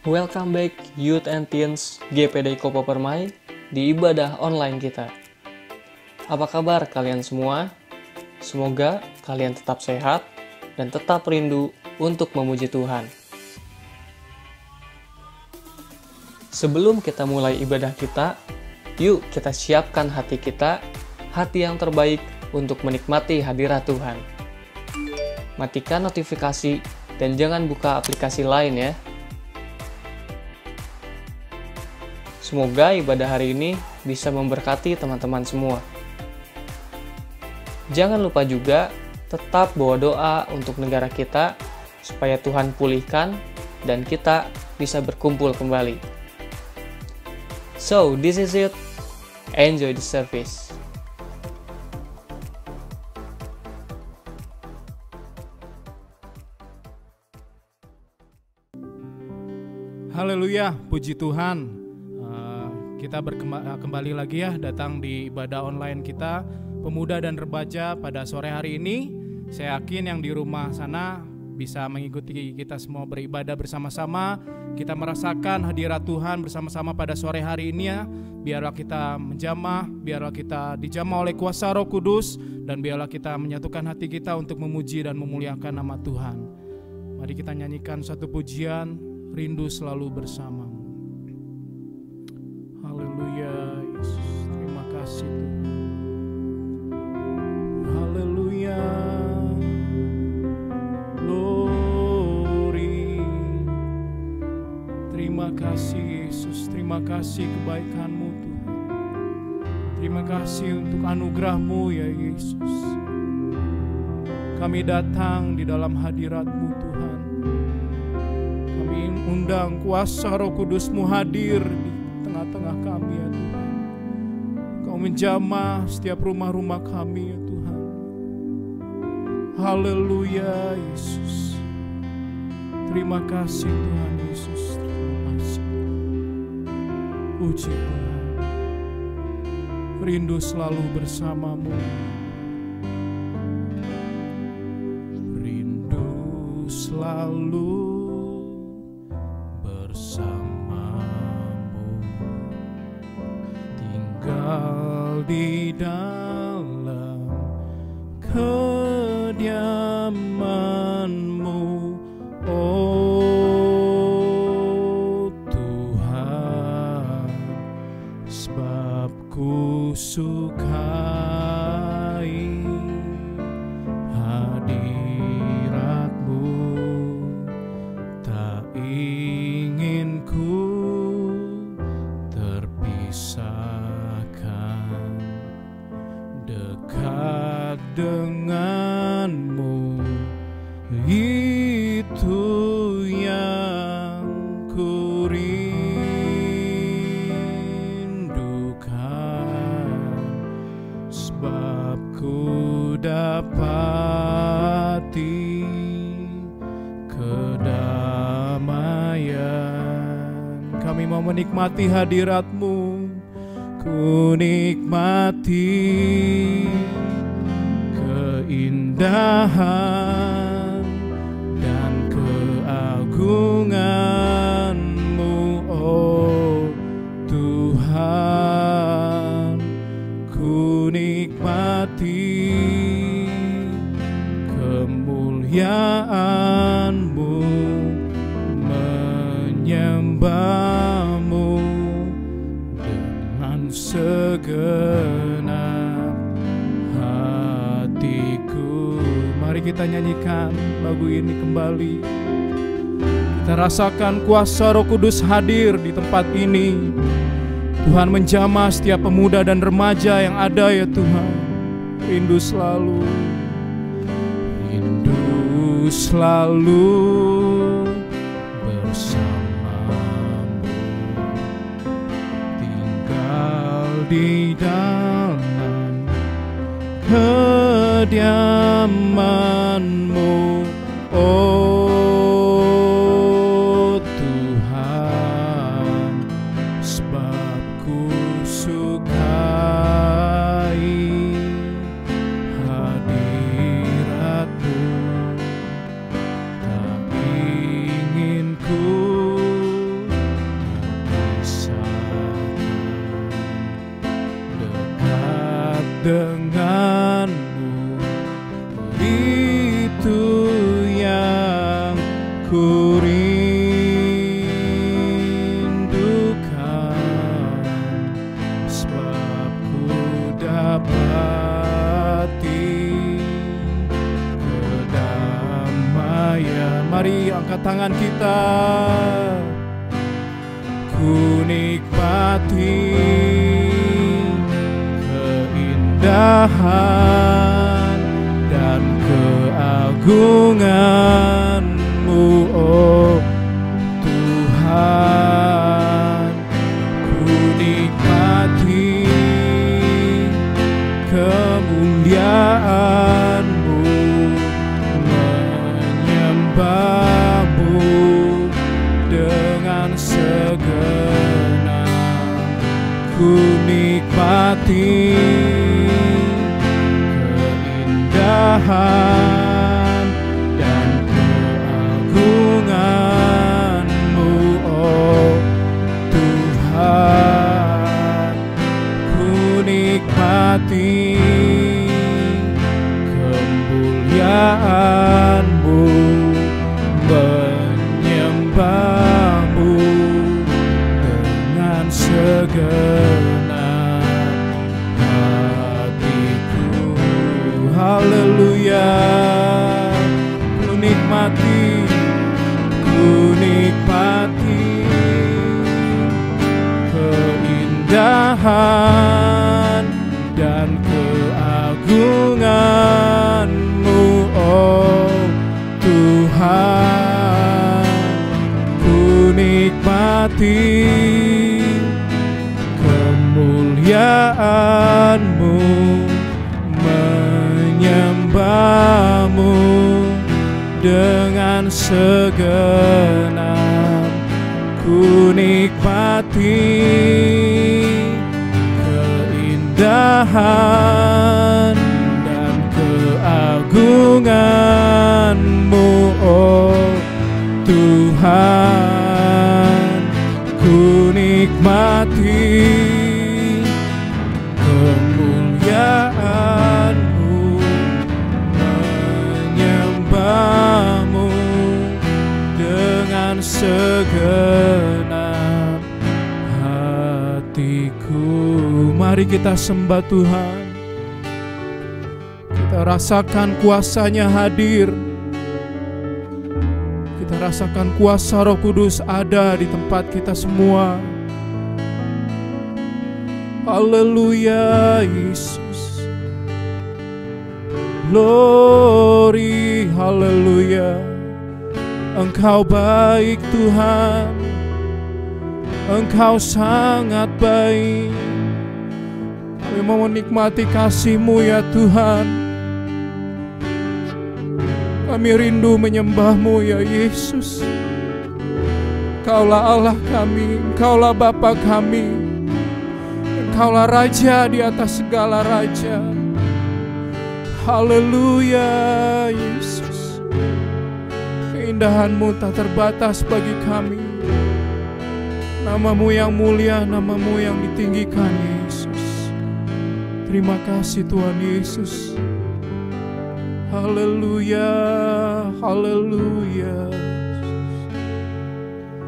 Welcome back Youth and Teens GPD Kopo Permai di ibadah online kita. Apa kabar kalian semua? Semoga kalian tetap sehat dan tetap rindu untuk memuji Tuhan. Sebelum kita mulai ibadah kita, yuk kita siapkan hati kita, hati yang terbaik untuk menikmati hadirat Tuhan. Matikan notifikasi dan jangan buka aplikasi lain ya. Semoga ibadah hari ini bisa memberkati teman-teman semua. Jangan lupa juga tetap bawa doa untuk negara kita supaya Tuhan pulihkan dan kita bisa berkumpul kembali. So, this is it. Enjoy the service. Haleluya, puji Tuhan. Kita kembali lagi ya datang di ibadah online kita pemuda dan remaja pada sore hari ini. Saya yakin yang di rumah sana bisa mengikuti kita semua beribadah bersama-sama. Kita merasakan hadirat Tuhan bersama-sama pada sore hari ini ya. Biarlah kita menjamah, biarlah kita dijamah oleh kuasa Roh Kudus, dan biarlah kita menyatukan hati kita untuk memuji dan memuliakan nama Tuhan. Mari kita nyanyikan satu pujian, Rindu Selalu Bersamamu. Haleluya, Yesus, terima kasih Tuhan. Haleluya, glory. Terima kasih Yesus, terima kasih kebaikan-Mu Tuhan. Terima kasih untuk anugerah-Mu ya Yesus. Kami datang di dalam hadirat-Mu Tuhan. Kami undang kuasa Roh Kudus-Mu hadir di tengah-tengah kami ya Tuhan. Kau menjamah setiap rumah-rumah kami ya Tuhan. Haleluya Yesus. Terima kasih Tuhan Yesus. Terima kasih. Puji Tuhan. Rindu selalu bersamamu. Rindu selalu di dalam kediaman-Mu, oh Tuhan, sebab ku sukai hadirat-Mu, tak ingin ku terpisah. Dekat denganmu, itu yang ku rindukan, sebab ku dapati kedamaian. Kami mau menikmati hadirat-Mu. Ku nikmati keindahan dan keagungan-Mu, oh Tuhan. Ku nikmati kemuliaan-Mu, menyembah-Mu segenap hatiku. Mari kita nyanyikan lagu ini kembali. Kita rasakan kuasa Roh Kudus hadir di tempat ini. Tuhan menjamah setiap pemuda dan remaja yang ada ya Tuhan. Rindu selalu, rindu selalu bersama di dalam kediaman-Mu, oh Tuhan, sebab ku sukai hadirat-Mu, tak ingin ku Angkat tangan kita. Ku nikmati keindahan dan keagungan-Mu, oh Tuhan. Ku nikmati kemuliaan-Mu, menyembah-Mu dengan segenap. Ku nikmati keindahan dan keagungan-Mu, oh Tuhan. Ku nikmati kemuliaan-Mu, menyembah-Mu dengan segenap hatiku. Haleluya. Ku nikmati keindahan dan keagungan-Mu, oh Tuhan. Ku nikmati kemuliaan-Mu, menyembah-Mu dengan segenap. Ku nikmati keindahan dan keagungan-Mu, oh Tuhan. Ku nikmati kemuliaan-Mu, menyembah-Mu dengan segenap hatiku. Mari kita sembah Tuhan. Kita rasakan kuasa-Nya hadir. Kita rasakan kuasa Roh Kudus ada di tempat kita semua. Haleluya Yesus. Glory, haleluya. Engkau baik Tuhan. Engkau sangat baik. Kami mau menikmati kasih-Mu ya Tuhan. Kami rindu menyembah-Mu ya Yesus. Engkaulah Allah kami, Engkaulah Bapa kami, Engkaulah Raja di atas segala raja. Haleluya Yesus. Keindahan-Mu tak terbatas bagi kami. Nama-Mu yang mulia, Nama-Mu yang ditinggikan Yesus. Terima kasih Tuhan Yesus. Haleluya, haleluya.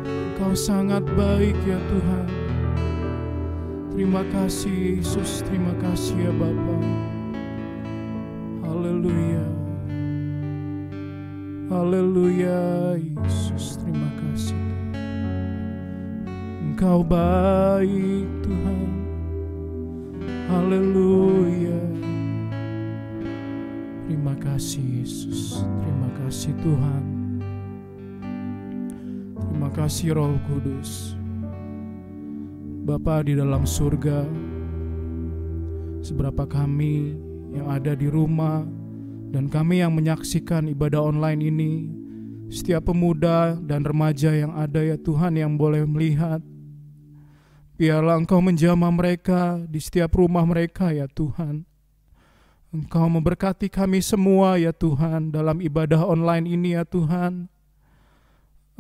Engkau sangat baik ya Tuhan. Terima kasih Yesus, terima kasih ya Bapa. Haleluya. Haleluya Yesus, terima kasih. Engkau baik Tuhan. Haleluya. Terima kasih Yesus, terima kasih Tuhan. Terima kasih Roh Kudus. Bapa di dalam surga, seberapa kami yang ada di rumah dan kami yang menyaksikan ibadah online ini, setiap pemuda dan remaja yang ada ya Tuhan yang boleh melihat, biarlah Engkau menjamah mereka di setiap rumah mereka ya Tuhan. Engkau memberkati kami semua ya Tuhan dalam ibadah online ini ya Tuhan.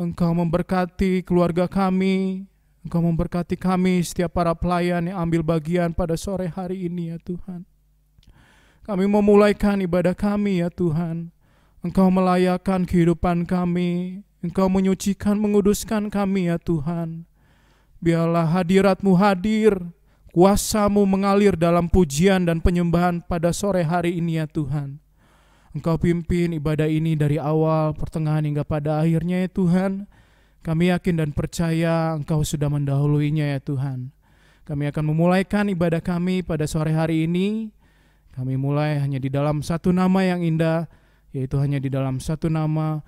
Engkau memberkati keluarga kami, Engkau memberkati kami setiap para pelayan yang ambil bagian pada sore hari ini ya Tuhan. Kami memulaikan ibadah kami ya Tuhan. Engkau melayakkan kehidupan kami, Engkau menyucikan, menguduskan kami ya Tuhan. Biarlah hadirat-Mu hadir, kuasa-Mu mengalir dalam pujian dan penyembahan pada sore hari ini ya Tuhan. Engkau pimpin ibadah ini dari awal, pertengahan hingga pada akhirnya ya Tuhan. Kami yakin dan percaya Engkau sudah mendahuluinya ya Tuhan. Kami akan memulaikan ibadah kami pada sore hari ini. Kami mulai hanya di dalam satu nama yang indah, yaitu hanya di dalam satu nama,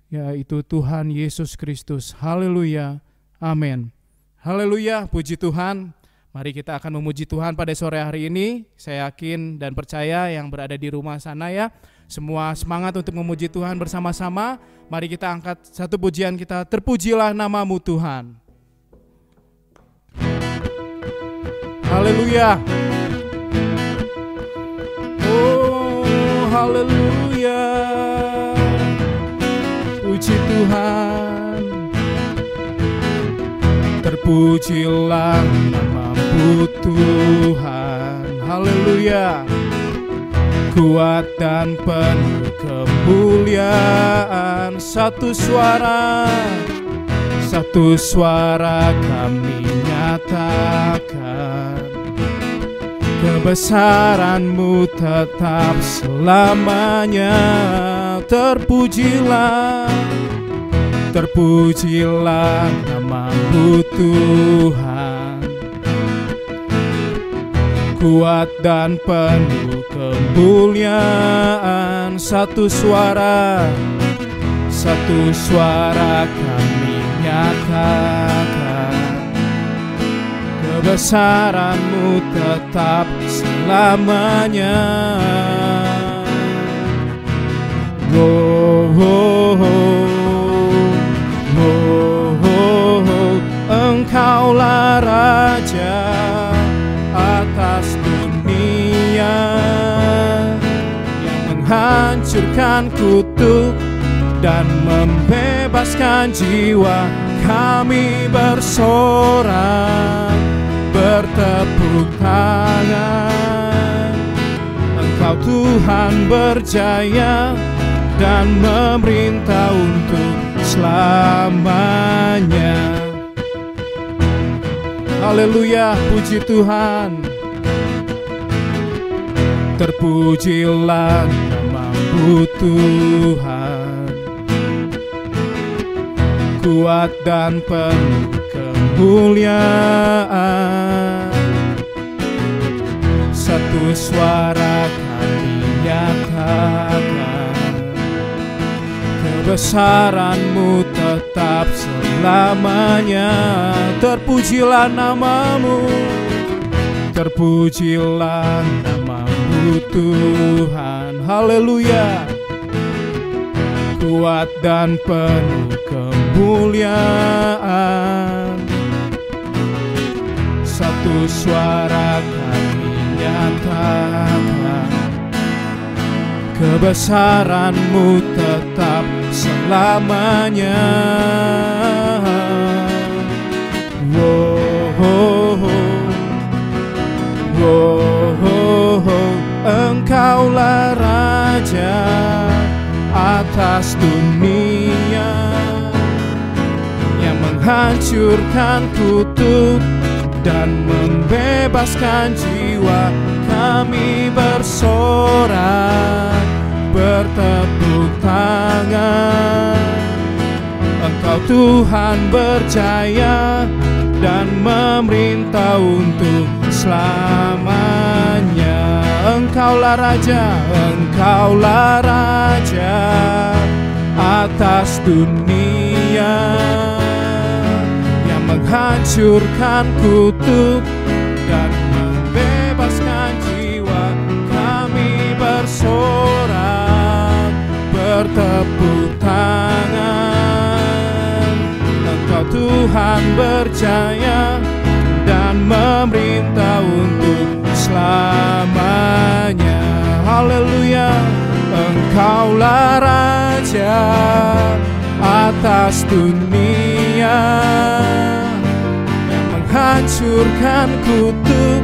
yaitu Tuhan Yesus Kristus. Haleluya, amin. Haleluya, puji Tuhan. Mari kita akan memuji Tuhan pada sore hari ini. Saya yakin dan percaya yang berada di rumah sana ya, semua semangat untuk memuji Tuhan bersama-sama. Mari kita angkat satu pujian kita, terpujilah namamu Tuhan. Haleluya. Oh, haleluya. Puji Tuhan. Terpujilah namamu Tuhan. Haleluya. Kuat dan penuh kemuliaan, satu suara kami nyatakan, kebesaran-Mu tetap selamanya. Terpujilah namamu Tuhan. Kuat dan penuh kemuliaan, satu suara kami nyatakan, kebesaran-Mu tetap selamanya. Oh, oh, oh. Oh, oh, oh, Engkaulah Raja atas dunia, yang menghancurkan kutuk dan membebaskan jiwa. Kami bersorak, bertepuk tangan. Engkau Tuhan berjaya dan memerintah untuk selamanya. Haleluya, puji Tuhan. Terpujilah namamu Tuhan. Kuat dan penuh kemuliaan, satu suara kami nyatakan, kebesaran-Mu tetap selamanya. Terpujilah namamu, terpujilah namamu Tuhan. Haleluya. Kuat dan penuh kemuliaan, satu suara kami nyatakan, kebesaran-Mu tetap selamanya. Oh, oh, oh. Oh, oh, oh. Engkaulah Raja atas dunia, yang menghancurkan kutuk dan membebaskan jiwa. Kami bersorak, bertepuk tangan. Engkau Tuhan berjaya dan memerintah untuk selamanya. Engkaulah Raja atas dunia, yang menghancurkan kutuk dan membebaskan jiwa. Kami bersorak, bertepuk tangan. Engkau Tuhan berjaya dan memerintah untuk selamanya. Haleluya. Engkaulah Raja atas dunia, yang menghancurkan kutuk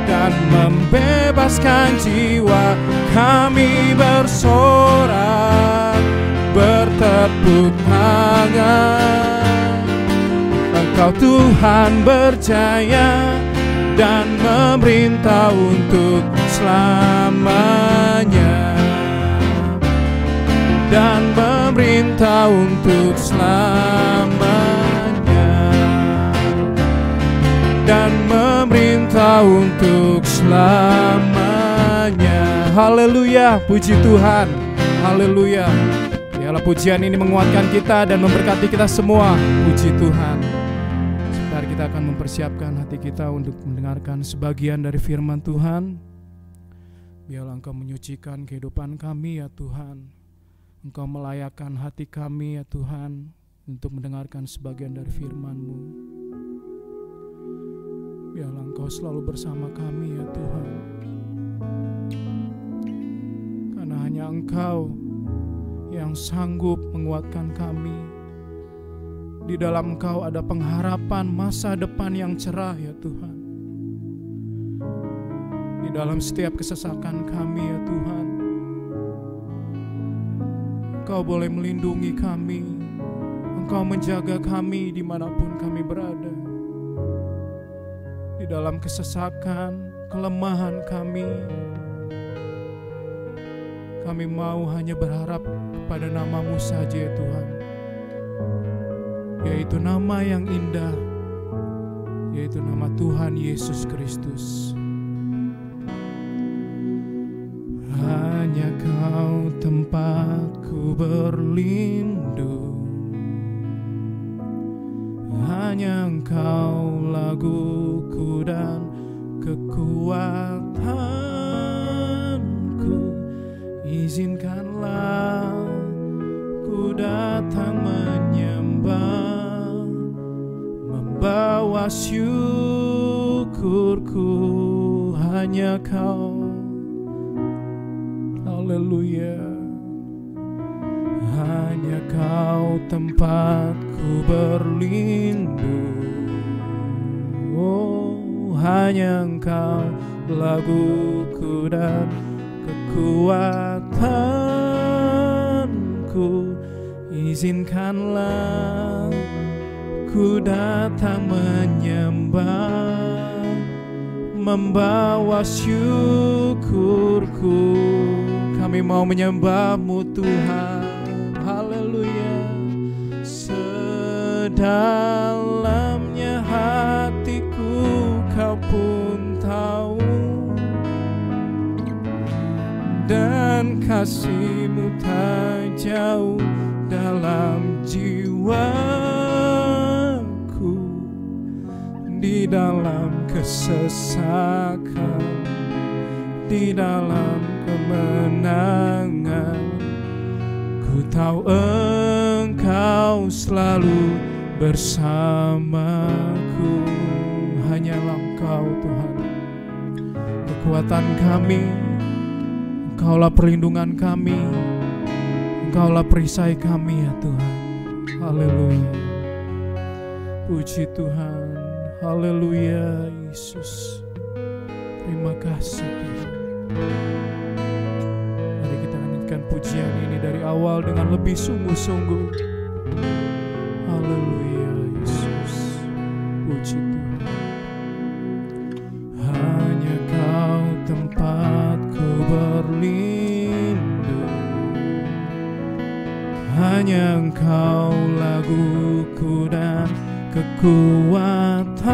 dan membebaskan jiwa. Kami bersorak, bertepuk tangan. Engkau Tuhan berjaya dan memerintah untuk selamanya. memerintah untuk selamanya, dan memerintah untuk selamanya. Haleluya, puji Tuhan. Haleluya. Biarlah pujian ini menguatkan kita dan memberkati kita semua. Puji Tuhan. Sebentar kita akan mempersiapkan hati kita untuk mendengarkan sebagian dari firman Tuhan. Biarlah Engkau menyucikan kehidupan kami ya Tuhan. Engkau melayakkan hati kami ya Tuhan untuk mendengarkan sebagian dari firman-Mu. Biarlah Engkau selalu bersama kami ya Tuhan. Karena hanya Engkau yang sanggup menguatkan kami. Di dalam Engkau ada pengharapan masa depan yang cerah ya Tuhan. Di dalam setiap kesesakan kami ya Tuhan, Engkau boleh melindungi kami. Engkau menjaga kami dimanapun kami berada. Di dalam kesesakan, kelemahan kami mau hanya berharap pada nama-Mu saja ya Tuhan, yaitu nama yang indah, yaitu nama Tuhan Yesus Kristus. Hanya Kau tempatku berlindung, hanya Engkau laguku dan kekuatanku. Izinkanlah ku datang menyembah, membawa syukurku hanya Kau. Haleluya. Hanya Kau tempatku berlindung, oh hanya Engkau laguku dan kekuatanku. Izinkanlah ku datang menyembah, membawa syukurku. Kami mau menyembah-Mu Tuhan. Haleluya. Sedalamnya hatiku Kau pun tahu, dan kasih-Mu tak jauh dalam jiwaku. Di dalam kesesakan, di dalam kemenangan, ku tahu Engkau selalu bersamaku. Hanyalah Engkau Tuhan, kekuatan kami. Engkaulah perlindungan kami, Engkaulah perisai kami ya Tuhan. Haleluya. Puji Tuhan. Haleluya Yesus. Terima kasih Tuhan. Mari kita nyanyikan pujian ini dari awal dengan lebih sungguh-sungguh. Haleluya Yesus. Puji Tuhan. Hanya Kau tempatku berlindung, hanya Engkau laguku dan kekuatanku.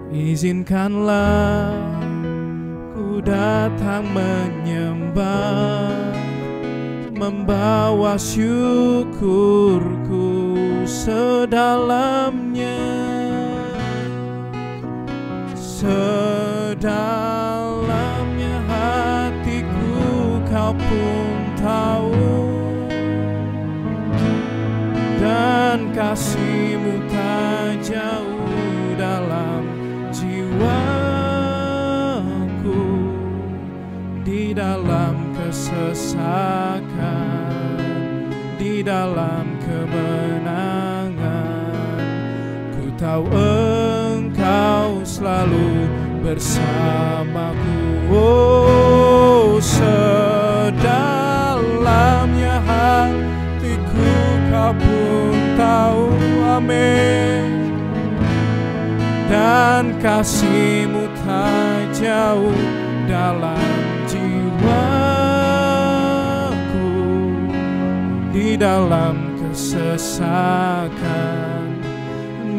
Izinkanlah ku datang menyembah, membawa syukurku sedalamnya. Sedalamnya hatiku Kau pun tahu, dan kasih-Mu tak jauh dalam jiwaku. Di dalam kesesakan, di dalam kemenangan, ku tahu Engkau selalu bersamaku. Oh, sedalamnya hatiku Kau pun tahu. Amin. Dan kasih-Mu tak jauh dalam jiwaku. di dalam kesesakan,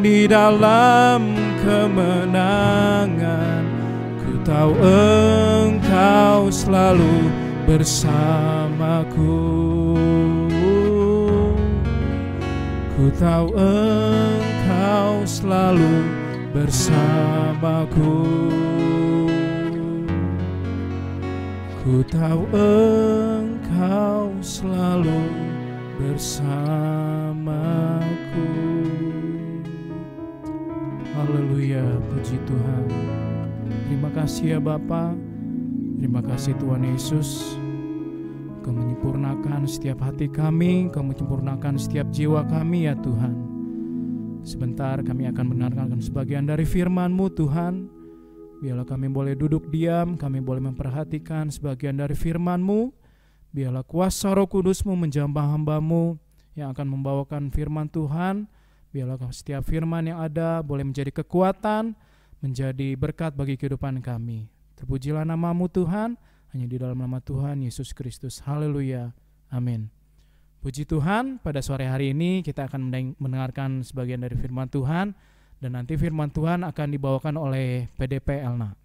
di dalam kemenangan. Ku tahu Engkau selalu bersamaku. Ku tahu Engkau selalu bersamaku. Ku tahu Engkau selalu bersamaku. Haleluya, puji Tuhan. Terima kasih ya Bapa. Terima kasih Tuhan Yesus. Kau menyempurnakan setiap hati kami, Kau menyempurnakan setiap jiwa kami ya Tuhan. Sebentar kami akan mendengarkan sebagian dari firman-Mu Tuhan. Biarlah kami boleh duduk diam, kami boleh memperhatikan sebagian dari firman-Mu. Biarlah kuasa Roh Kudus-Mu menjamah hamba-Mu yang akan membawakan firman Tuhan. Biarlah setiap firman yang ada boleh menjadi kekuatan, menjadi berkat bagi kehidupan kami. Terpujilah nama-Mu Tuhan, hanya di dalam nama Tuhan Yesus Kristus. Haleluya. Amin. Puji Tuhan, pada sore hari ini kita akan mendengarkan sebagian dari firman Tuhan. Dan nanti firman Tuhan akan dibawakan oleh PDP Elna.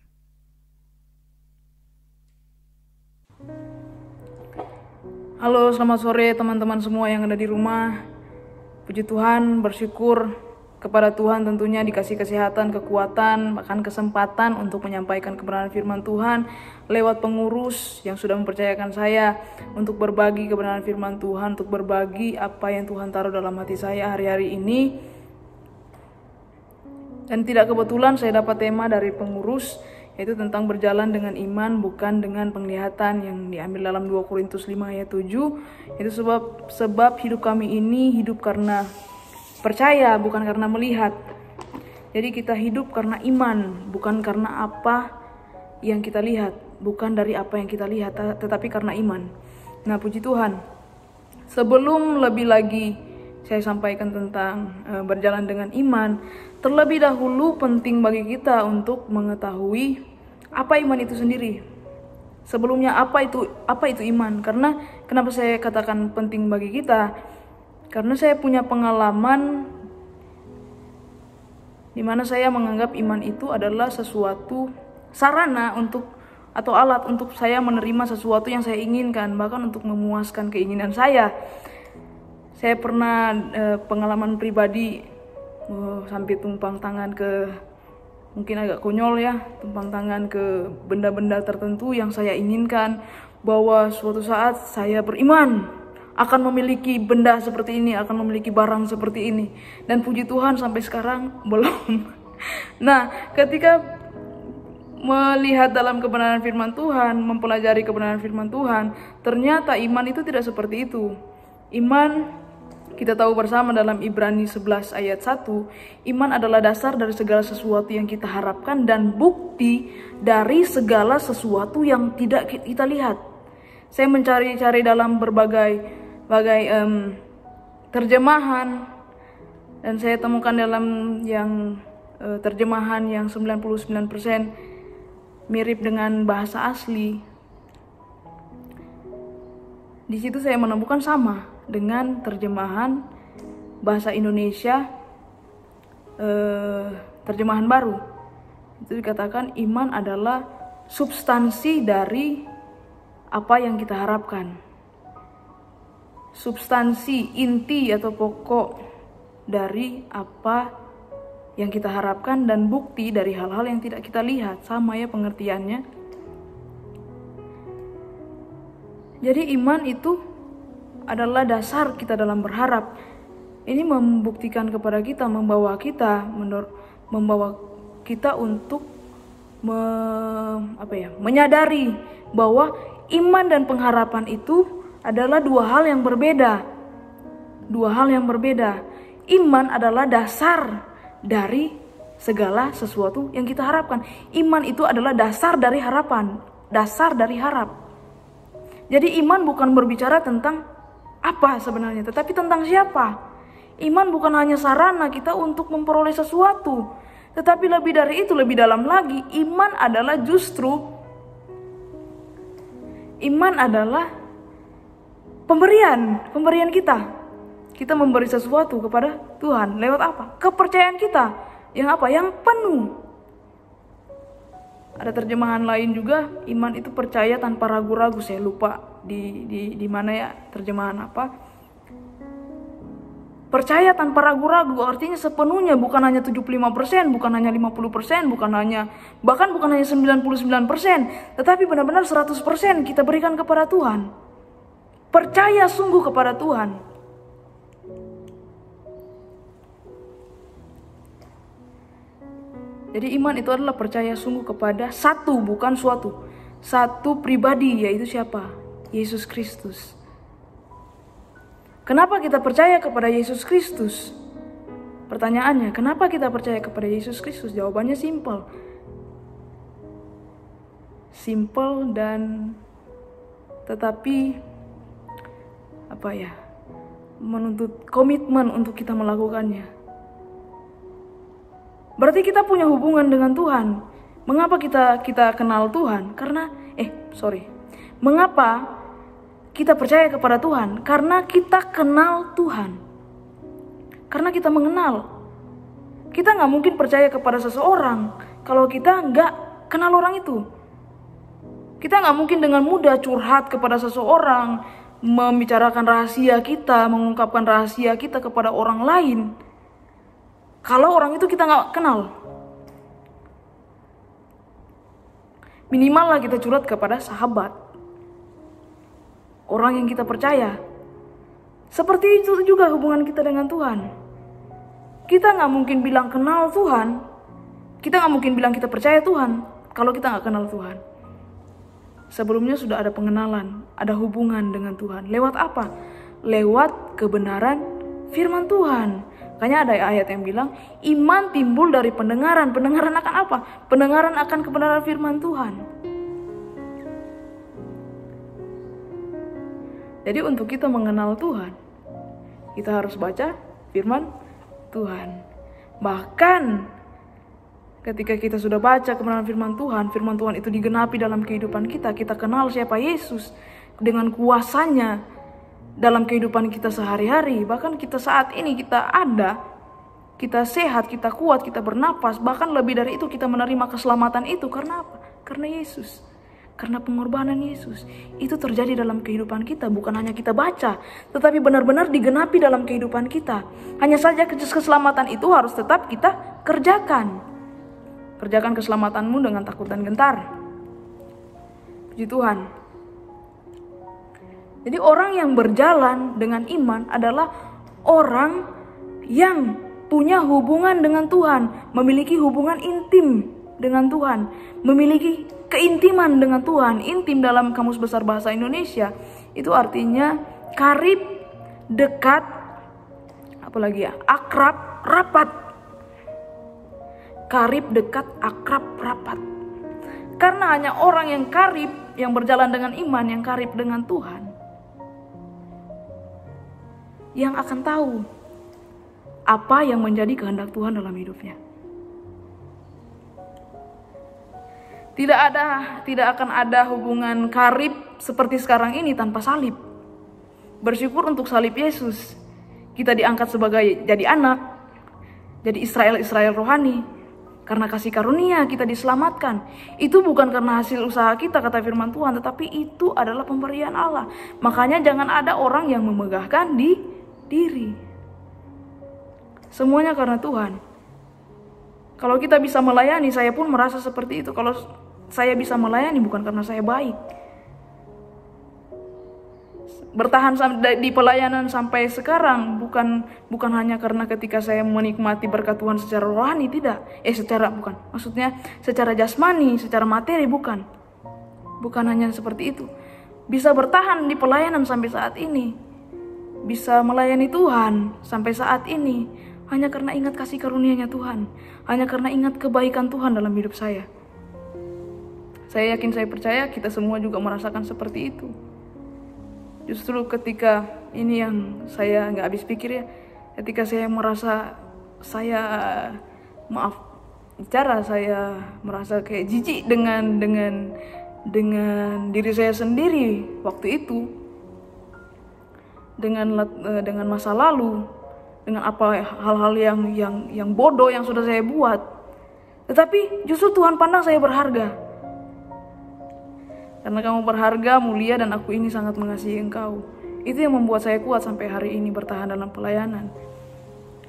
Halo, selamat sore teman-teman semua yang ada di rumah. Puji Tuhan, bersyukur kepada Tuhan tentunya dikasih kesehatan, kekuatan, bahkan kesempatan untuk menyampaikan kebenaran firman Tuhan lewat pengurus yang sudah mempercayakan saya untuk berbagi kebenaran firman Tuhan, untuk berbagi apa yang Tuhan taruh dalam hati saya hari-hari ini. Dan tidak kebetulan saya dapat tema dari pengurus, yaitu tentang berjalan dengan iman bukan dengan penglihatan, yang diambil dalam 2 Korintus 5 ayat 7. Itu sebab hidup kami ini hidup karena percaya, bukan karena melihat. Jadi kita hidup karena iman, bukan karena apa yang kita lihat, bukan dari apa yang kita lihat, tetapi karena iman. Nah, puji Tuhan. Sebelum lebih lagi saya sampaikan tentang berjalan dengan iman, terlebih dahulu penting bagi kita untuk mengetahui apa iman itu sendiri. Sebelumnya apa itu iman? Karena kenapa saya katakan penting bagi kita? Karena saya punya pengalaman di mana saya menganggap iman itu adalah sesuatu sarana untuk atau alat untuk saya menerima sesuatu yang saya inginkan, bahkan untuk memuaskan keinginan saya. Saya pernah pengalaman pribadi sampai tumpang tangan ke, mungkin agak konyol ya, tumpang tangan ke benda-benda tertentu yang saya inginkan, bahwa suatu saat saya beriman akan memiliki benda seperti ini, akan memiliki barang seperti ini. Dan puji Tuhan sampai sekarang belum. Nah, ketika melihat dalam kebenaran firman Tuhan, mempelajari kebenaran firman Tuhan, ternyata iman itu tidak seperti itu. Iman, kita tahu bersama dalam Ibrani 11 ayat 1, iman adalah dasar dari segala sesuatu yang kita harapkan dan bukti dari segala sesuatu yang tidak kita lihat. Saya mencari-cari dalam berbagai terjemahan, dan saya temukan dalam yang terjemahan yang 99% mirip dengan bahasa asli. Di situ saya menemukan sama dengan terjemahan bahasa Indonesia, terjemahan baru. Itu dikatakan iman adalah substansi dari apa yang kita harapkan. Substansi, inti atau pokok dari apa yang kita harapkan dan bukti dari hal-hal yang tidak kita lihat. Sama ya pengertiannya. Jadi iman itu adalah dasar kita dalam berharap. Ini membuktikan kepada kita, membawa kita untuk menyadari bahwa iman dan pengharapan itu adalah dua hal yang berbeda. Iman adalah dasar dari segala sesuatu yang kita harapkan. Iman itu adalah dasar dari harapan, dasar dari harap. Jadi iman bukan berbicara tentang apa sebenarnya, tetapi tentang siapa. Iman bukan hanya sarana kita untuk memperoleh sesuatu, tetapi lebih dari itu, lebih dalam lagi. Iman adalah Pemberian kita. Kita memberi sesuatu kepada Tuhan lewat apa? Kepercayaan kita. Yang apa? Yang penuh. Ada terjemahan lain juga, iman itu percaya tanpa ragu-ragu. Saya lupa di mana ya terjemahan apa. Percaya tanpa ragu-ragu artinya sepenuhnya, bukan hanya 75%, bukan hanya 50%, bahkan bukan hanya 99%, tetapi benar-benar 100% kita berikan kepada Tuhan. Percaya sungguh kepada Tuhan. Jadi iman itu adalah percaya sungguh kepada satu, bukan suatu. Satu pribadi, yaitu siapa? Yesus Kristus. Kenapa kita percaya kepada Yesus Kristus? Pertanyaannya, kenapa kita percaya kepada Yesus Kristus? Jawabannya simpel. Simpel dan tetapi menuntut komitmen untuk kita melakukannya. Berarti kita punya hubungan dengan Tuhan. Mengapa kita kenal Tuhan? Mengapa kita percaya kepada Tuhan? Karena kita kenal Tuhan. Karena kita mengenal. Kita nggak mungkin percaya kepada seseorang kalau kita nggak kenal orang itu. Kita nggak mungkin dengan mudah curhat kepada seseorang, membicarakan rahasia kita, mengungkapkan rahasia kita kepada orang lain kalau orang itu kita nggak kenal. Minimal lah kita curhat kepada sahabat, orang yang kita percaya. Seperti itu juga hubungan kita dengan Tuhan. Kita nggak mungkin bilang kenal Tuhan, kita nggak mungkin bilang kita percaya Tuhan kalau kita nggak kenal Tuhan. Sebelumnya sudah ada pengenalan, ada hubungan dengan Tuhan. Lewat apa? Lewat kebenaran firman Tuhan. Makanya ada ayat yang bilang, iman timbul dari pendengaran. Pendengaran akan apa? Pendengaran akan kebenaran firman Tuhan. Jadi untuk kita mengenal Tuhan, kita harus baca firman Tuhan. Bahkan ketika kita sudah baca kebenaran firman Tuhan itu digenapi dalam kehidupan kita. Kita kenal siapa Yesus dengan kuasanya dalam kehidupan kita sehari-hari. Bahkan kita saat ini kita ada, kita sehat, kita kuat, kita bernapas. Bahkan lebih dari itu kita menerima keselamatan itu. Karena apa? Karena Yesus. Karena pengorbanan Yesus. Itu terjadi dalam kehidupan kita. Bukan hanya kita baca, tetapi benar-benar digenapi dalam kehidupan kita. Hanya saja keselamatan itu harus tetap kita kerjakan. Kerjakan keselamatanmu dengan takut dan gentar. Puji Tuhan. Jadi orang yang berjalan dengan iman adalah orang yang punya hubungan dengan Tuhan, memiliki hubungan intim dengan Tuhan, memiliki keintiman dengan Tuhan. Intim dalam Kamus Besar Bahasa Indonesia itu artinya karib, dekat, akrab, rapat. Karib, dekat, akrab, rapat. Karena hanya orang yang karib, yang berjalan dengan iman, yang karib dengan Tuhan, yang akan tahu apa yang menjadi kehendak Tuhan dalam hidupnya. Tidak akan ada hubungan karib seperti sekarang ini tanpa salib. Bersyukur untuk salib Yesus. Kita diangkat sebagai jadi anak, jadi Israel rohani. Karena kasih karunia kita diselamatkan. Itu bukan karena hasil usaha kita, kata firman Tuhan, tetapi itu adalah pemberian Allah. Makanya jangan ada orang yang memegahkan diri. Semuanya karena Tuhan. Kalau kita bisa melayani, saya pun merasa seperti itu. Kalau saya bisa melayani bukan karena saya baik. Bertahan di pelayanan sampai sekarang bukan hanya karena ketika saya menikmati berkat Tuhan secara rohani, tidak. Secara jasmani, secara materi, bukan. Bukan hanya seperti itu. Bisa bertahan di pelayanan sampai saat ini, bisa melayani Tuhan sampai saat ini, hanya karena ingat kasih karunia-Nya Tuhan, hanya karena ingat kebaikan Tuhan dalam hidup saya. Saya yakin, saya percaya kita semua juga merasakan seperti itu. Justru ketika ini yang saya nggak habis pikir ya, ketika saya merasa saya merasa kayak jijik dengan diri saya sendiri waktu itu. dengan masa lalu, dengan apa hal-hal yang bodoh yang sudah saya buat. Tetapi justru Tuhan pandang saya berharga. Karena kamu berharga, mulia, dan aku ini sangat mengasihi engkau. Itu yang membuat saya kuat sampai hari ini bertahan dalam pelayanan.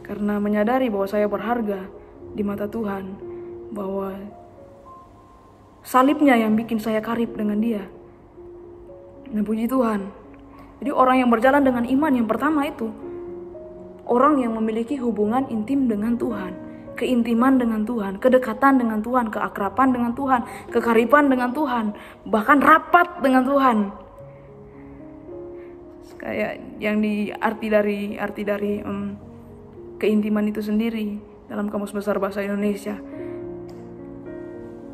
Karena menyadari bahwa saya berharga di mata Tuhan, bahwa salibnya yang bikin saya karib dengan Dia. Nah, puji Tuhan. Jadi orang yang berjalan dengan iman yang pertama itu orang yang memiliki hubungan intim dengan Tuhan, keintiman dengan Tuhan, kedekatan dengan Tuhan, keakraban dengan Tuhan, kekariban dengan Tuhan, bahkan rapat dengan Tuhan. Kayak yang arti dari keintiman itu sendiri dalam Kamus Besar Bahasa Indonesia.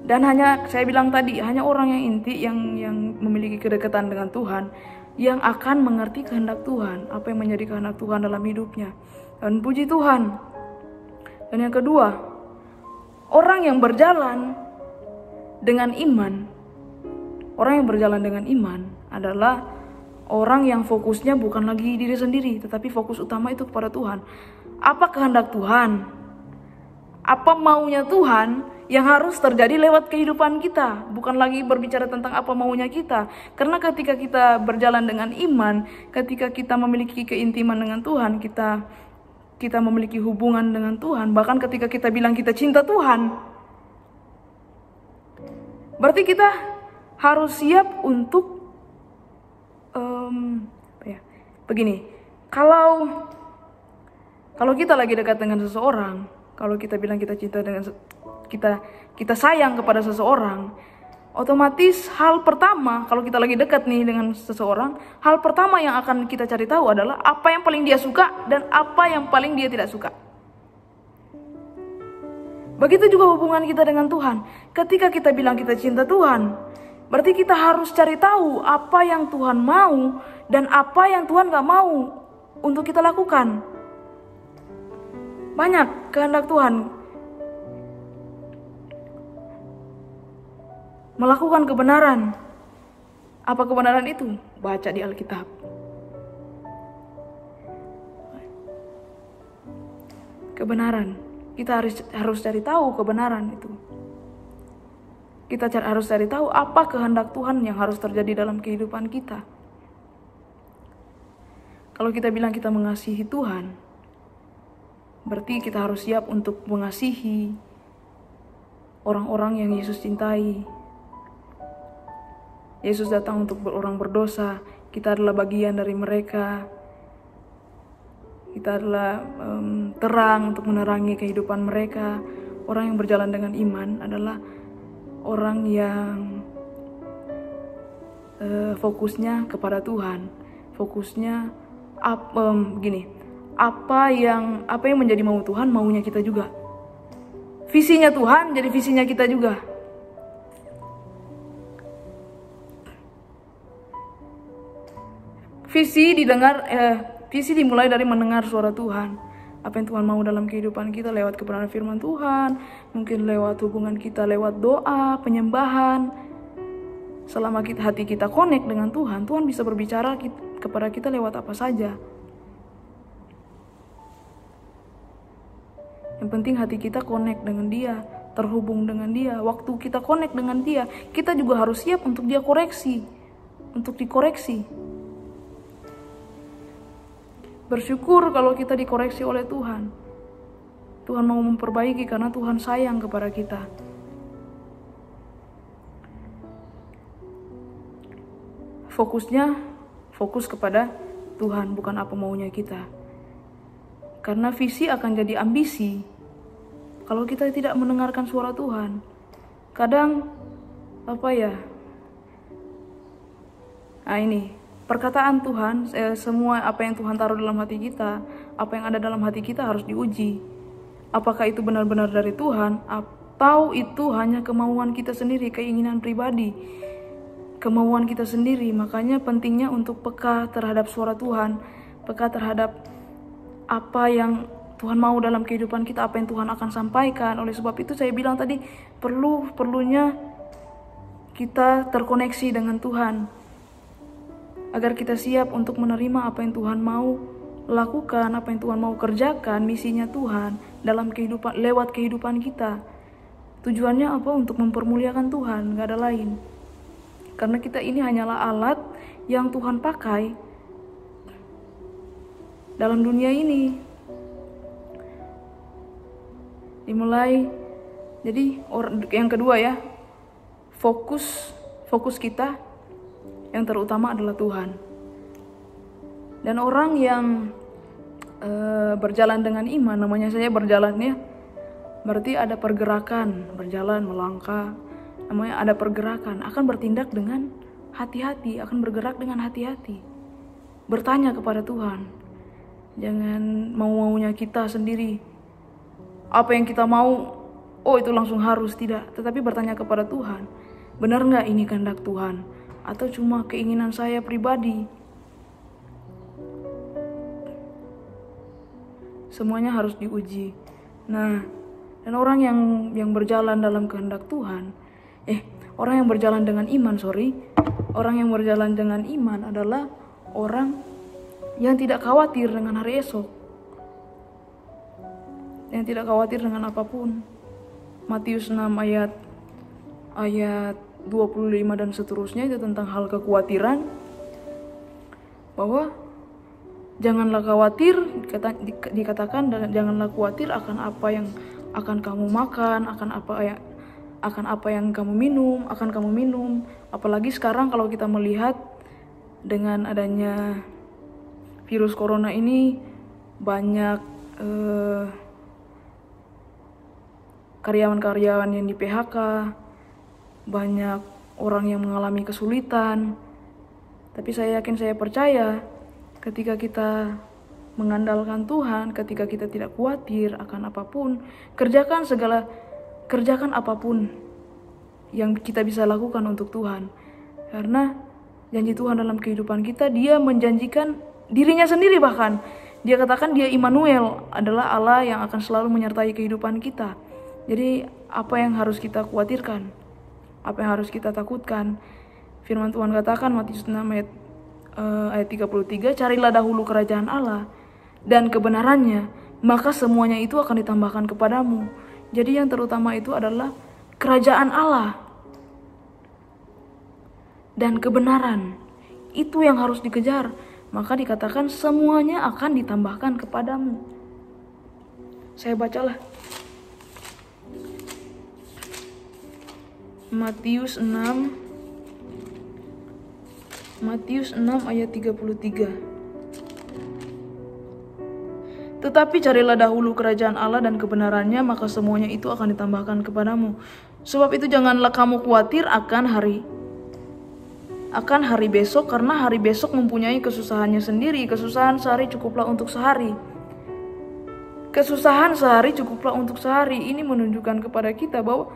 Dan saya bilang tadi, hanya orang yang inti yang memiliki kedekatan dengan Tuhan yang akan mengerti kehendak Tuhan, apa yang menjadi kehendak Tuhan dalam hidupnya. Dan puji Tuhan. Dan yang kedua, orang yang berjalan dengan iman. Orang yang berjalan dengan iman adalah orang yang fokusnya bukan lagi diri sendiri, tetapi fokus utama itu kepada Tuhan. Apa kehendak Tuhan? Apa maunya Tuhan yang harus terjadi lewat kehidupan kita, bukan lagi berbicara tentang apa maunya kita. Karena ketika kita berjalan dengan iman, ketika kita memiliki keintiman dengan Tuhan, kita memiliki hubungan dengan Tuhan, bahkan ketika kita bilang kita cinta Tuhan, berarti kita harus siap untuk begini. Kalau kita lagi dekat dengan seseorang, kalau kita bilang kita cinta dengan kita sayang kepada seseorang, otomatis hal pertama kalau kita lagi dekat nih dengan seseorang, hal pertama yang akan kita cari tahu adalah apa yang paling dia suka dan apa yang paling dia tidak suka. Begitu juga hubungan kita dengan Tuhan. Ketika kita bilang kita cinta Tuhan, berarti kita harus cari tahu apa yang Tuhan mau dan apa yang Tuhan gak mau untuk kita lakukan. Banyak kehendak Tuhan. Melakukan kebenaran. Apa kebenaran itu? Baca di Alkitab. Kebenaran. Kita harus cari tahu kebenaran itu. Kita harus cari tahu apa kehendak Tuhan yang harus terjadi dalam kehidupan kita. Kalau kita bilang kita mengasihi Tuhan, berarti kita harus siap untuk mengasihi orang-orang yang Yesus cintai. Yesus datang untuk orang berdosa. Kita adalah bagian dari mereka. Kita adalah terang untuk menerangi kehidupan mereka. Orang yang berjalan dengan iman adalah orang yang fokusnya kepada Tuhan. Fokusnya apa yang menjadi mau Tuhan, maunya kita juga. Visinya Tuhan jadi visinya kita juga. Visi dimulai dari mendengar suara Tuhan. Apa yang Tuhan mau dalam kehidupan kita lewat kebenaran firman Tuhan, mungkin lewat hubungan kita, lewat doa, penyembahan. Selama hati kita connect dengan Tuhan, Tuhan bisa berbicara kepada kita lewat apa saja. Yang penting hati kita connect dengan Dia, terhubung dengan Dia. Waktu kita connect dengan Dia, kita juga harus siap untuk Dia koreksi, untuk dikoreksi. Bersyukur kalau kita dikoreksi oleh Tuhan. Tuhan mau memperbaiki karena Tuhan sayang kepada kita. Fokus kepada Tuhan, bukan apa maunya kita. Karena visi akan jadi ambisi kalau kita tidak mendengarkan suara Tuhan. Kadang perkataan Tuhan, semua apa yang Tuhan taruh dalam hati kita, apa yang ada dalam hati kita harus diuji. Apakah itu benar-benar dari Tuhan, atau itu hanya kemauan kita sendiri, keinginan pribadi, kemauan kita sendiri. Makanya pentingnya untuk peka terhadap suara Tuhan, peka terhadap apa yang Tuhan mau dalam kehidupan kita, apa yang Tuhan akan sampaikan. Oleh sebab itu saya bilang tadi, perlunya kita terkoneksi dengan Tuhan. agar kita siap untuk menerima apa yang Tuhan mau lakukan, apa yang Tuhan mau kerjakan, misinya Tuhan dalam kehidupan, lewat kehidupan kita. Tujuannya apa? Untuk mempermuliakan Tuhan, gak ada lain. Karena kita ini hanyalah alat yang Tuhan pakai dalam dunia ini. Dimulai, jadi yang kedua ya, fokus kita yang terutama adalah Tuhan. Dan orang yang berjalan dengan iman, namanya saja berjalan ya, berarti ada pergerakan, berjalan, melangkah, namanya ada pergerakan, akan bertindak dengan hati-hati, akan bergerak dengan hati-hati, bertanya kepada Tuhan. Jangan mau-maunya kita sendiri, apa yang kita mau, oh itu langsung harus, tidak. Tetapi bertanya kepada Tuhan, benar gak ini kehendak Tuhan? Atau cuma keinginan saya pribadi? Semuanya harus diuji. Nah, dan orang yang berjalan dalam kehendak Tuhan, orang yang berjalan dengan iman, orang yang berjalan dengan iman adalah orang yang tidak khawatir dengan hari esok, yang tidak khawatir dengan apapun. Matius 6 ayat 25 dan seterusnya itu tentang hal kekhawatiran, bahwa janganlah khawatir, dikatakan janganlah khawatir akan apa yang akan kamu makan, akan apa yang kamu minum. Apalagi sekarang kalau kita melihat dengan adanya virus corona ini, banyak karyawan-karyawan yang di PHK, banyak orang yang mengalami kesulitan. Tapi saya yakin, saya percaya, ketika kita mengandalkan Tuhan, ketika kita tidak khawatir akan apapun, kerjakan apapun yang kita bisa lakukan untuk Tuhan. Karena janji Tuhan dalam kehidupan kita, Dia menjanjikan dirinya sendiri, bahkan Dia katakan Dia Immanuel, adalah Allah yang akan selalu menyertai kehidupan kita. Jadi apa yang harus kita khawatirkan? Apa yang harus kita takutkan? Firman Tuhan katakan Matius 6 ayat 33, carilah dahulu kerajaan Allah dan kebenarannya, maka semuanya itu akan ditambahkan kepadamu. Jadi yang terutama itu adalah kerajaan Allah dan kebenaran. Itu yang harus dikejar. Maka dikatakan semuanya akan ditambahkan kepadamu. Saya bacalah Matius 6 ayat 33. Tetapi carilah dahulu kerajaan Allah dan kebenarannya, maka semuanya itu akan ditambahkan kepadamu. Sebab itu janganlah kamu khawatir akan hari besok, karena hari besok mempunyai kesusahannya sendiri. Kesusahan sehari cukuplah untuk sehari. Kesusahan sehari cukuplah untuk sehari. Ini menunjukkan kepada kita bahwa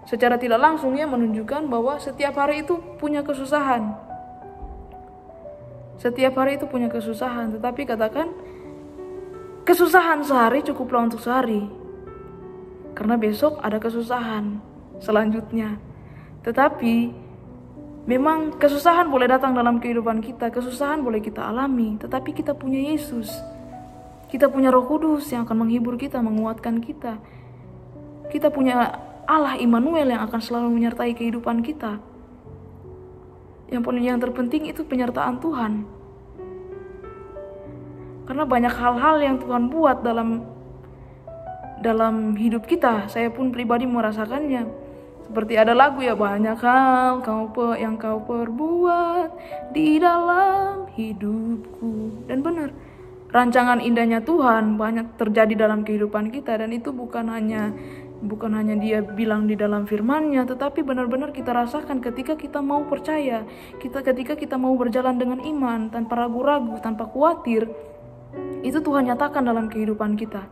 secara tidak langsung ya, menunjukkan bahwa setiap hari itu punya kesusahan. Setiap hari itu punya kesusahan. Tetapi katakan, kesusahan sehari cukuplah untuk sehari, karena besok ada kesusahan selanjutnya. Tetapi memang kesusahan boleh datang dalam kehidupan kita, kesusahan boleh kita alami, tetapi kita punya Yesus, kita punya Roh Kudus yang akan menghibur kita, menguatkan kita. Kita punya Allah Immanuel yang akan selalu menyertai kehidupan kita. Yang terpenting itu penyertaan Tuhan. Karena banyak hal-hal yang Tuhan buat dalam hidup kita. Saya pun pribadi merasakannya. Seperti ada lagu ya, banyak hal yang kau perbuat di dalam hidupku. Dan benar, rancangan indahnya Tuhan banyak terjadi dalam kehidupan kita. Dan itu bukan hanya Dia bilang di dalam firman-Nya, tetapi benar-benar kita rasakan ketika kita mau percaya, ketika kita mau berjalan dengan iman, tanpa ragu-ragu, tanpa khawatir. Itu Tuhan nyatakan dalam kehidupan kita.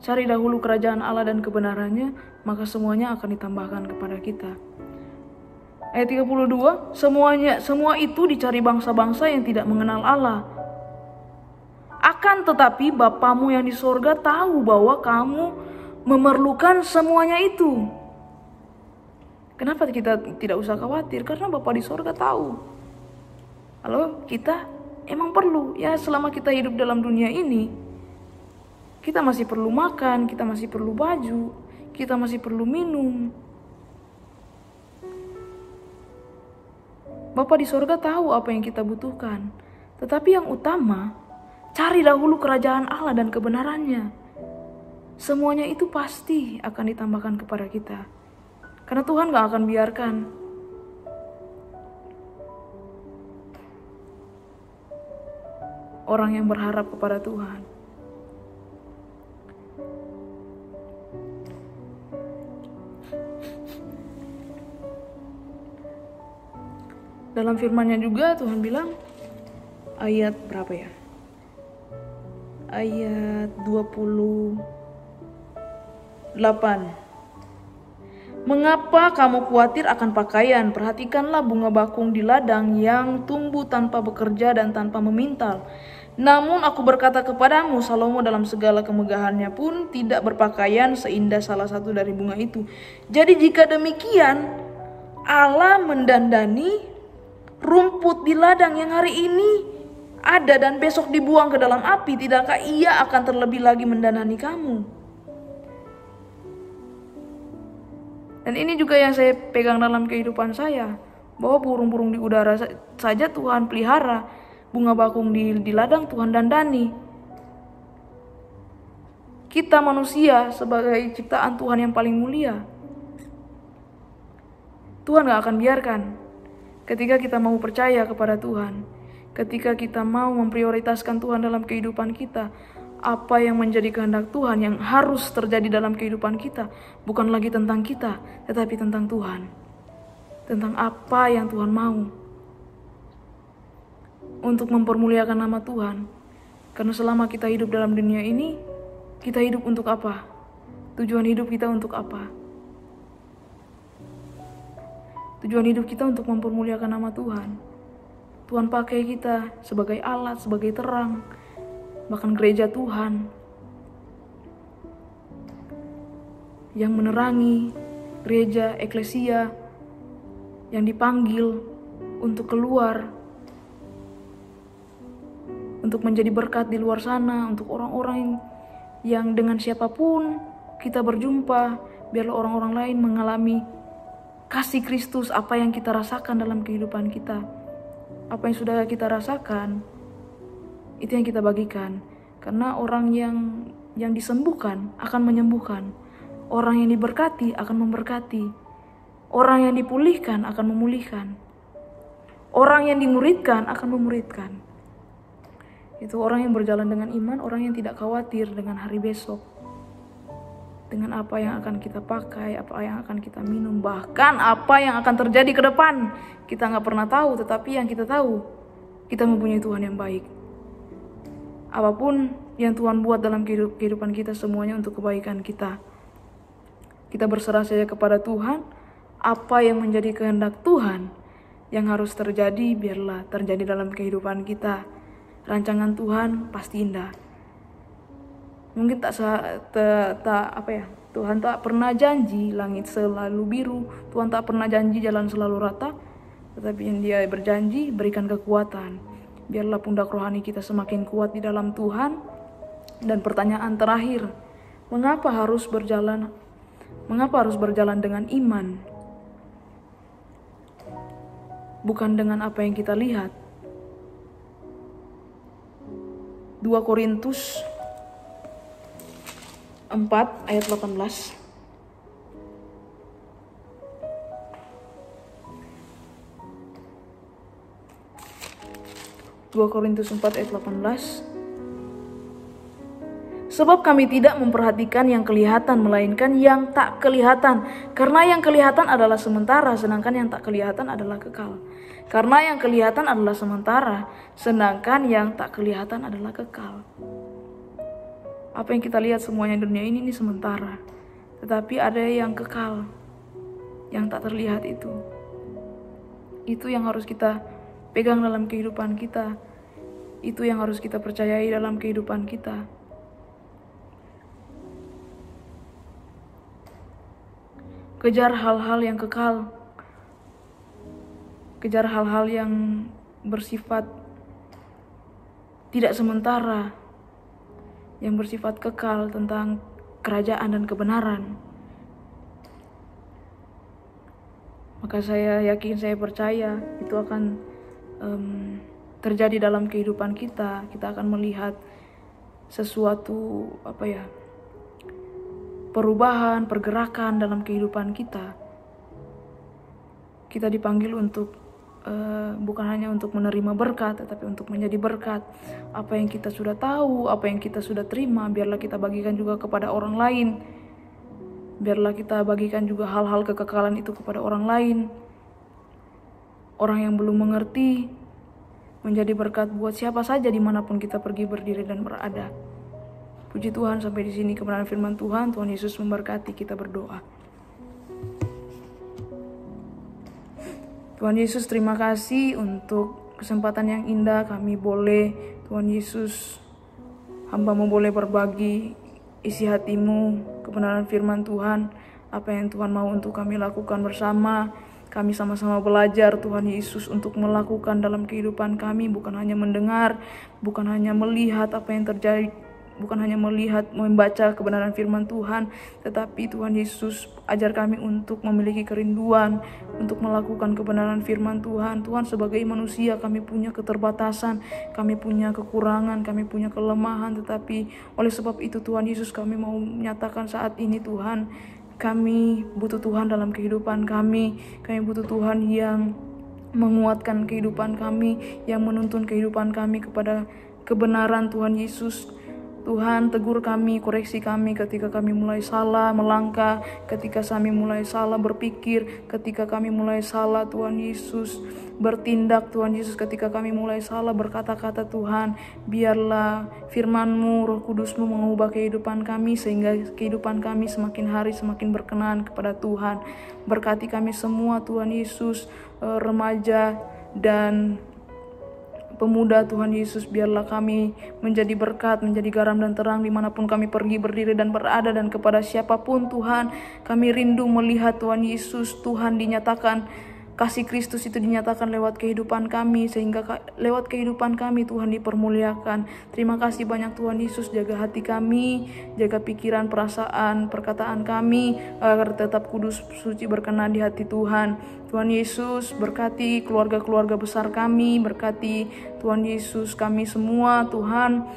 Cari dahulu kerajaan Allah dan kebenarannya, maka semuanya akan ditambahkan kepada kita. Ayat 32, semua itu dicari bangsa-bangsa yang tidak mengenal Allah. Akan tetapi Bapamu yang di sorga tahu bahwa kamu memerlukan semuanya itu. Kenapa kita tidak usah khawatir? Karena Bapa di sorga tahu. Kalau kita emang perlu, ya selama kita hidup dalam dunia ini, kita masih perlu makan, kita masih perlu baju, kita masih perlu minum. Bapa di sorga tahu apa yang kita butuhkan. Tetapi yang utama, cari dahulu kerajaan Allah dan kebenarannya. Semuanya itu pasti akan ditambahkan kepada kita. Karena Tuhan gak akan biarkan orang yang berharap kepada Tuhan. Dalam firman-Nya juga Tuhan bilang, ayat berapa ya? Ayat 28. Mengapa kamu khawatir akan pakaian? Perhatikanlah bunga bakung di ladang yang tumbuh tanpa bekerja dan tanpa memintal. Namun aku berkata kepadamu, Salomo dalam segala kemegahannya pun tidak berpakaian seindah salah satu dari bunga itu. Jadi jika demikian, Allah mendandani rumput di ladang yang hari ini ada dan besok dibuang ke dalam api, tidakkah Ia akan terlebih lagi mendandani kamu? Dan ini juga yang saya pegang dalam kehidupan saya, bahwa burung-burung di udara saja Tuhan pelihara, bunga bakung di ladang Tuhan dandani. Kita manusia sebagai ciptaan Tuhan yang paling mulia, Tuhan gak akan biarkan. Ketika kita mau percaya kepada Tuhan, ketika kita mau memprioritaskan Tuhan dalam kehidupan kita, apa yang menjadi kehendak Tuhan yang harus terjadi dalam kehidupan kita, bukan lagi tentang kita, tetapi tentang Tuhan. Tentang apa yang Tuhan mau. Untuk mempermuliakan nama Tuhan. Karena selama kita hidup dalam dunia ini, kita hidup untuk apa? Tujuan hidup kita untuk apa? Tujuan hidup kita untuk mempermuliakan nama Tuhan. Tuhan pakai kita sebagai alat, sebagai terang, bahkan gereja Tuhan yang menerangi, gereja, eklesia yang dipanggil untuk keluar, untuk menjadi berkat di luar sana, untuk orang-orang yang dengan siapapun kita berjumpa, biarlah orang-orang lain mengalami kasih Kristus, apa yang kita rasakan dalam kehidupan kita. Apa yang sudah kita rasakan, itu yang kita bagikan. Karena orang yang disembuhkan akan menyembuhkan. Orang yang diberkati akan memberkati. Orang yang dipulihkan akan memulihkan. Orang yang dimuridkan akan memuridkan. Itu orang yang berjalan dengan iman, orang yang tidak khawatir dengan hari besok. Dengan apa yang akan kita pakai, apa yang akan kita minum, bahkan apa yang akan terjadi ke depan. Kita gak pernah tahu, tetapi yang kita tahu, kita mempunyai Tuhan yang baik. Apapun yang Tuhan buat dalam kehidupan kita, semuanya untuk kebaikan kita. Kita berserah saja kepada Tuhan, apa yang menjadi kehendak Tuhan, yang harus terjadi, biarlah terjadi dalam kehidupan kita. Rancangan Tuhan pasti indah. Mungkin Tuhan tak pernah janji langit selalu biru, Tuhan tak pernah janji jalan selalu rata, tetapi yang Dia berjanji berikan kekuatan. Biarlah pundak rohani kita semakin kuat di dalam Tuhan. Dan pertanyaan terakhir, mengapa harus berjalan dengan iman, bukan dengan apa yang kita lihat? 2 Korintus 4 ayat 18. 2 Korintus 4 ayat 18. Sebab kami tidak memperhatikan yang kelihatan, melainkan yang tak kelihatan. Karena yang kelihatan adalah sementara, sedangkan yang tak kelihatan adalah kekal. Karena yang kelihatan adalah sementara, sedangkan yang tak kelihatan adalah kekal. Apa yang kita lihat semuanya dunia ini sementara. Tetapi ada yang kekal, yang tak terlihat itu. Itu yang harus kita pegang dalam kehidupan kita. Itu yang harus kita percayai dalam kehidupan kita. kejar hal-hal yang kekal, kejar hal-hal yang bersifat tidak sementara, yang bersifat kekal tentang kerajaan dan kebenaran. Maka saya yakin, saya percaya itu akan terjadi dalam kehidupan kita. Kita akan melihat sesuatu perubahan, pergerakan dalam kehidupan kita. Kita dipanggil untuk bukan hanya untuk menerima berkat, tetapi untuk menjadi berkat. Apa yang kita sudah tahu, apa yang kita sudah terima, biarlah kita bagikan juga kepada orang lain. Biarlah kita bagikan juga hal-hal kekekalan itu kepada orang lain. Orang yang belum mengerti, menjadi berkat buat siapa saja dimanapun kita pergi, berdiri, dan berada. Puji Tuhan, sampai di sini kebenaran firman Tuhan. Tuhan Yesus memberkati. Kita berdoa. Tuhan Yesus, terima kasih untuk kesempatan yang indah kami boleh, Tuhan Yesus, hamba-Mu boleh berbagi isi hatimu, kebenaran firman Tuhan, apa yang Tuhan mau untuk kami lakukan bersama. Kami sama-sama belajar, Tuhan Yesus, untuk melakukan dalam kehidupan kami, bukan hanya mendengar, bukan hanya melihat apa yang terjadi, bukan hanya melihat, membaca kebenaran firman Tuhan, tetapi Tuhan Yesus, ajar kami untuk memiliki kerinduan, untuk melakukan kebenaran firman Tuhan. Tuhan, sebagai manusia kami punya keterbatasan, kami punya kekurangan, kami punya kelemahan, tetapi oleh sebab itu Tuhan Yesus, kami mau menyatakan saat ini Tuhan, kami butuh Tuhan dalam kehidupan kami butuh Tuhan yang menguatkan kehidupan kami, yang menuntun kehidupan kami kepada kebenaran Tuhan Yesus. Tuhan, tegur kami, koreksi kami ketika kami mulai salah melangkah, ketika kami mulai salah berpikir, ketika kami mulai salah Tuhan Yesus bertindak, Tuhan Yesus, ketika kami mulai salah berkata-kata. Tuhan, biarlah firman-Mu, Roh Kudus-Mu mengubah kehidupan kami, sehingga kehidupan kami semakin hari semakin berkenan kepada Tuhan. Berkati kami semua Tuhan Yesus, remaja dan pemuda Tuhan Yesus, biarlah kami menjadi berkat, menjadi garam dan terang dimanapun kami pergi, berdiri, dan berada. Dan kepada siapapun Tuhan, kami rindu melihat Tuhan Yesus, Tuhan dinyatakan, kasih Kristus itu dinyatakan lewat kehidupan kami, sehingga lewat kehidupan kami Tuhan dipermuliakan. Terima kasih banyak Tuhan Yesus, jaga hati kami, jaga pikiran, perasaan, perkataan kami, agar tetap kudus, suci, berkenan di hati Tuhan. Tuhan Yesus, berkati keluarga-keluarga besar kami, berkati Tuhan Yesus kami semua. Tuhan,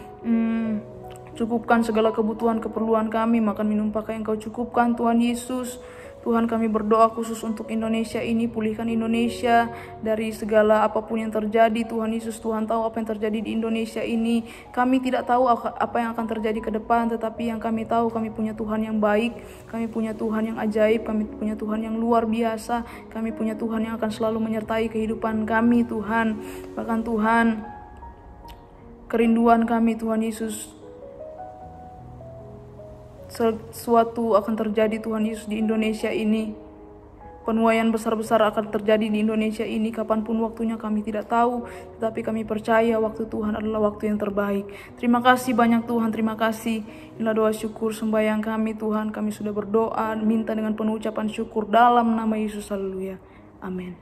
cukupkan segala kebutuhan, keperluan kami, makan minum pakai Engkau cukupkan Tuhan Yesus. Tuhan, kami berdoa khusus untuk Indonesia ini, pulihkan Indonesia dari segala apapun yang terjadi. Tuhan Yesus, Tuhan tahu apa yang terjadi di Indonesia ini. Kami tidak tahu apa yang akan terjadi ke depan, tetapi yang kami tahu, kami punya Tuhan yang baik, kami punya Tuhan yang ajaib, kami punya Tuhan yang luar biasa, kami punya Tuhan yang akan selalu menyertai kehidupan kami, Tuhan. Bahkan Tuhan, kerinduan kami Tuhan Yesus, sesuatu akan terjadi Tuhan Yesus di Indonesia ini. Penuaian besar-besar akan terjadi di Indonesia ini, kapanpun waktunya kami tidak tahu, tetapi kami percaya waktu Tuhan adalah waktu yang terbaik. Terima kasih banyak Tuhan, terima kasih. Inilah doa syukur sembahyang kami Tuhan, kami sudah berdoa, minta dengan penuh ucapan syukur dalam nama Yesus, haleluya, amin.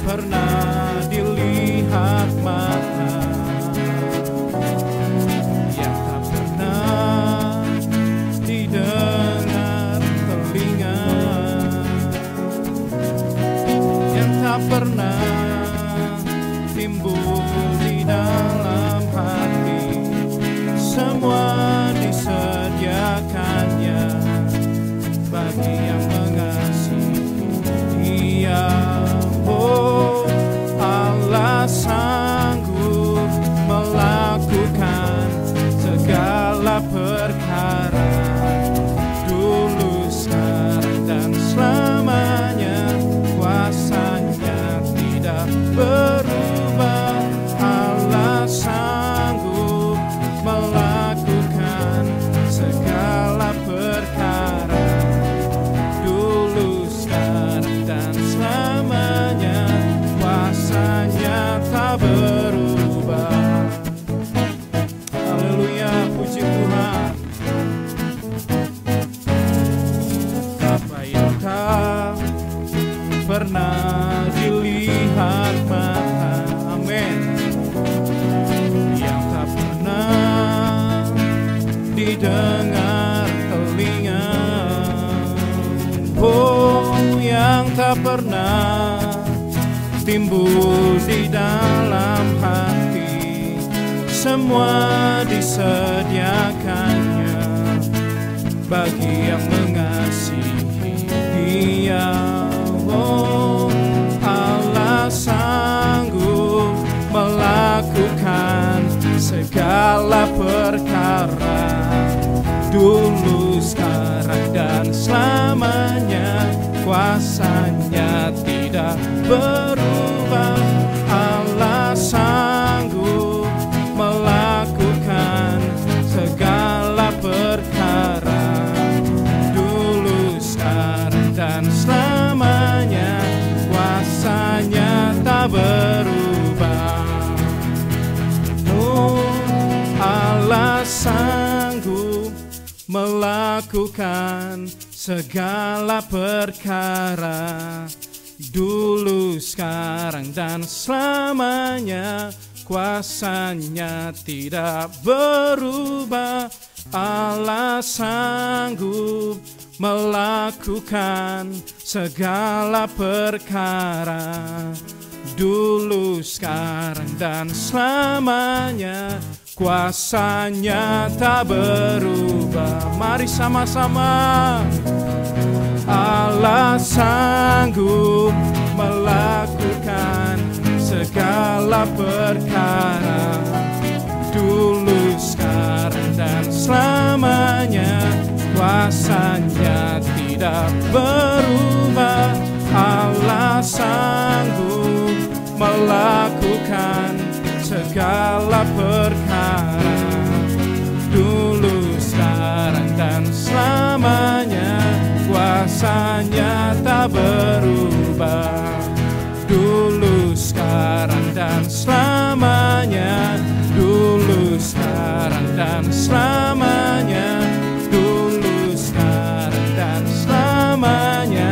Pernah dilihat mata, yang tak pernah didengar telinga, yang tak pernah timbul di dalam hati, semua disediakannya bagi yang mengasihi Dia. Oh, Allah sanggup melakukan segala perkara, dulu, sekarang, dan selamanya. Kuasanya tidak berubah. Allah sanggup didengar telinga, oh yang tak pernah timbul di dalam hati, semua disediakannya bagi yang mengasihi Dia. Oh, Allah sanggup melakukan segala perkara, dulu, sekarang, dan selamanya. Kuasanya tidak berubah. Allah sanggup melakukan segala perkara, dulu, sekarang, dan selamanya. Kuasanya tak berubah. Oh, Allah sanggup melakukan segala perkara, dulu, sekarang, dan selamanya. Kuasanya tidak berubah. Allah sanggup melakukan segala perkara, dulu, sekarang, dan selamanya. Kuasanya tak berubah. Mari sama-sama. Allah sanggup melakukan segala perkara, dulu, sekarang, dan selamanya. Kuasanya tidak berubah. Allah sanggup melakukan segala perkara, dulu, sekarang, dan selamanya. Kuasanya tak berubah, dulu, sekarang, dan selamanya. Dulu, sekarang, dan selamanya. Dulu, sekarang, dan selamanya.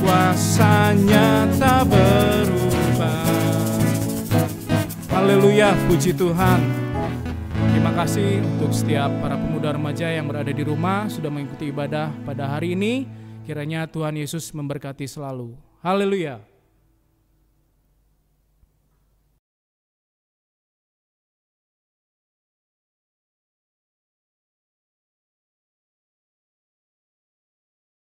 Kuasanya tak berubah. Haleluya, puji Tuhan. Terima kasih untuk setiap para pemuda remaja yang berada di rumah sudah mengikuti ibadah pada hari ini. Kiranya Tuhan Yesus memberkati selalu. Haleluya.